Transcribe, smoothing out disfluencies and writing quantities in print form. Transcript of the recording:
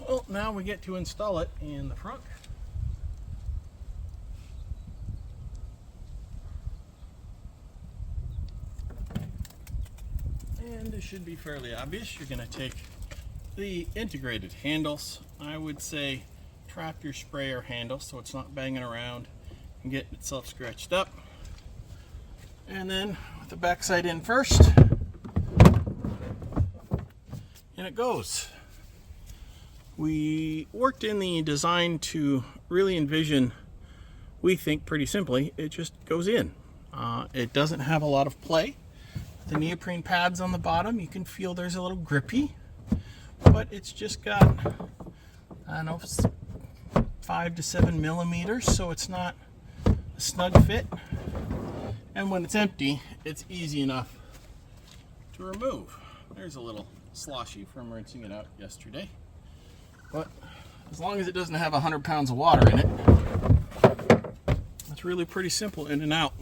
Well, now we get to install it in the front. And this should be fairly obvious. You're going to take the integrated handles. I would say trap your sprayer handle so it's not banging around and getting itself scratched up. And then with the backside in first, and it goes. We worked in the design to really envision, we think pretty simply, it just goes in. It doesn't have a lot of play. The neoprene pads on the bottom, you can feel there's a little grippy, but it's just got, I don't know, 5 to 7 millimeters, so it's not a snug fit. And when it's empty, it's easy enough to remove. There's a little sloshy from rinsing it out yesterday, but as long as it doesn't have 100 pounds of water in it, it's really pretty simple in and out.